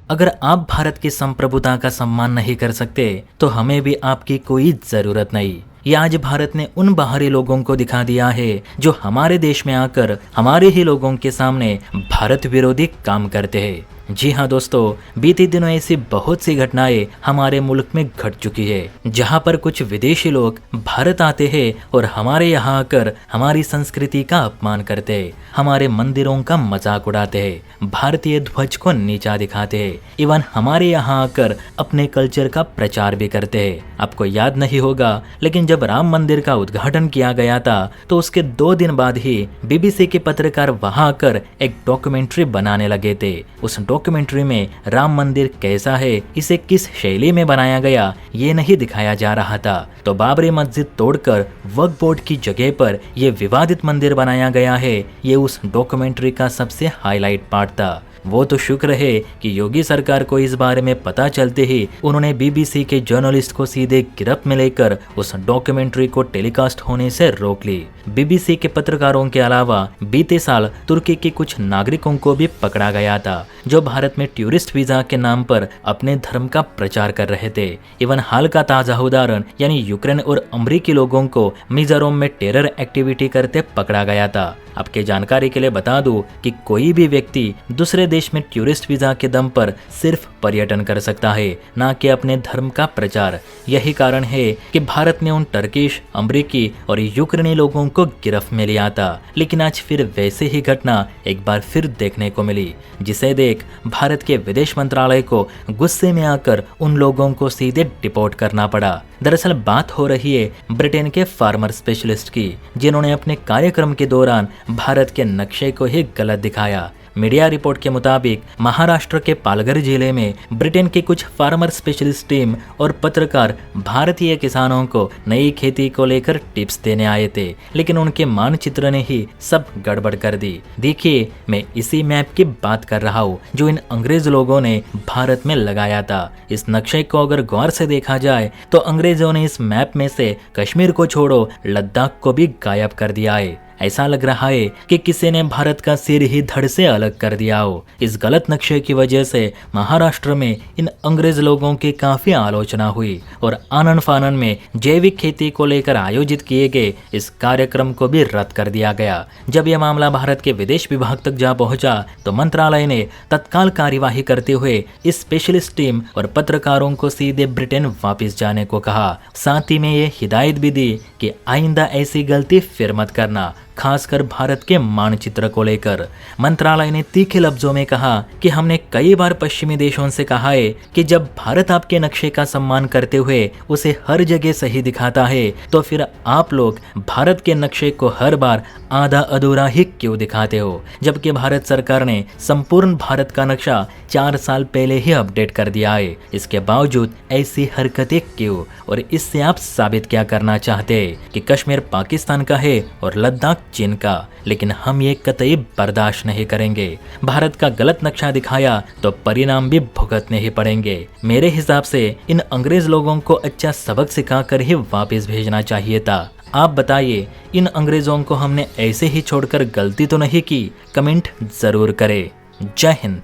अगर आप भारत की संप्रभुता का सम्मान नहीं कर सकते तो हमें भी आपकी कोई जरूरत नहीं। ये आज भारत ने उन बाहरी लोगों को दिखा दिया है जो हमारे देश में आकर हमारे ही लोगों के सामने भारत विरोधी काम करते हैं। जी हाँ दोस्तों, बीते दिनों ऐसी बहुत सी घटनाएं हमारे मुल्क में घट चुकी है, जहाँ पर कुछ विदेशी लोग भारत आते हैं और हमारे यहाँ आकर हमारी संस्कृति का अपमान करते हैं, हमारे मंदिरों का मजाक उड़ाते हैं, भारतीय ध्वज को नीचा दिखाते हैं, इवन हमारे यहाँ आकर अपने कल्चर का प्रचार भी करते हैं। आपको याद नहीं होगा, लेकिन जब राम मंदिर का उद्घाटन किया गया था तो उसके 2 दिन बाद ही BBC के पत्रकार वहां आकर एक डॉक्यूमेंट्री बनाने लगे थे। उस डॉक्यूमेंट्री में राम मंदिर कैसा है, इसे किस शैली में बनाया गया, ये नहीं दिखाया जा रहा था। तो बाबरी मस्जिद तोड़कर वक्फ बोर्ड की जगह पर यह विवादित मंदिर बनाया गया है, ये उस डॉक्यूमेंट्री का सबसे हाईलाइट पार्ट था। वो तो शुक्र है कि योगी सरकार को इस बारे में पता चलते ही उन्होंने BBC के जर्नलिस्ट को सीधे गिरफ्त में लेकर उस डॉक्यूमेंट्री को टेलीकास्ट होने से रोक ली। BBC के पत्रकारों के अलावा बीते साल तुर्की के कुछ नागरिकों को भी पकड़ा गया था जो भारत में टूरिस्ट वीजा के नाम पर अपने धर्म का प्रचार कर रहे थे। इवन हाल का ताजा उदाहरण यानी यूक्रेन और अमरीकी लोगों को मिजोरम में टेरर एक्टिविटी करते पकड़ा गया था। आपके जानकारी के लिए बता दूं कि कोई भी व्यक्ति दूसरे देश में टूरिस्ट वीजा के दम पर सिर्फ पर्यटन कर सकता है, ना कि अपने धर्म का प्रचार। यही कारण है कि भारत ने उन टर्किश, अमरीकी और यूक्रेनी लोगों को गिरफ्त में लिया था। लेकिन आज फिर वैसे ही घटना एक बार फिर देखने को मिली, जिसे देख भारत के विदेश मंत्रालय को गुस्से में आकर उन लोगों को सीधे डिपोर्ट करना पड़ा। दरअसल बात हो रही है ब्रिटेन के फार्मर स्पेशलिस्ट की, जिन्होंने अपने कार्यक्रम के दौरान भारत के नक्शे को ही गलत दिखाया। मीडिया रिपोर्ट के मुताबिक महाराष्ट्र के पालघर जिले में ब्रिटेन की कुछ फार्मर स्पेशलिस्ट टीम और पत्रकार भारतीय किसानों को नई खेती को लेकर टिप्स देने आए थे, लेकिन उनके मानचित्र ने ही सब गड़बड़ कर दी। देखिए, मैं इसी मैप की बात कर रहा हूँ जो इन अंग्रेज लोगों ने भारत में लगाया था। इस नक्शे को अगर गौर से देखा जाए तो अंग्रेजों ने इस मैप में से कश्मीर को छोड़ो लद्दाख को भी गायब कर दिया है। ऐसा लग रहा है कि किसी ने भारत का सिर ही धड़ से अलग कर दिया हो। इस गलत नक्शे की वजह से महाराष्ट्र में इन अंग्रेज लोगों की काफी आलोचना हुई और आनन फानन में जैविक खेती को लेकर आयोजित किए गए इस कार्यक्रम को भी रद्द कर दिया गया। जब यह मामला भारत के विदेश विभाग तक जा पहुंचा तो मंत्रालय ने तत्काल कार्यवाही करते हुए इस स्पेशलिस्ट टीम और पत्रकारों को सीधे ब्रिटेन वापस जाने को कहा। साथ ही में ये हिदायत भी दी कि आइंदा ऐसी गलती फिर मत करना, खासकर भारत के मानचित्र को लेकर। मंत्रालय ने तीखे लफ्जों में कहा कि हमने कई बार पश्चिमी देशों से कहा है कि जब भारत आपके नक्शे का सम्मान करते हुए उसे हर जगह सही दिखाता है तो फिर आप लोग भारत के नक्शे को हर बार आधा अधूरा ही क्यों दिखाते हो, जबकि भारत सरकार ने संपूर्ण भारत का नक्शा 4 साल पहले ही अपडेट कर दिया है। इसके बावजूद ऐसी हरकतें क्यों, और इससे आप साबित क्या करना चाहते हैं कि कश्मीर पाकिस्तान का है और लद्दाख चीन का। लेकिन हम ये कतई बर्दाश्त नहीं करेंगे। भारत का गलत नक्शा दिखाया तो परिणाम भी भुगतने ही पड़ेंगे। मेरे हिसाब से इन अंग्रेज लोगों को अच्छा सबक सिखाकर ही वापस भेजना चाहिए था। आप बताइए, इन अंग्रेजों को हमने ऐसे ही छोड़कर गलती तो नहीं की? कमेंट जरूर करें। जय हिंद।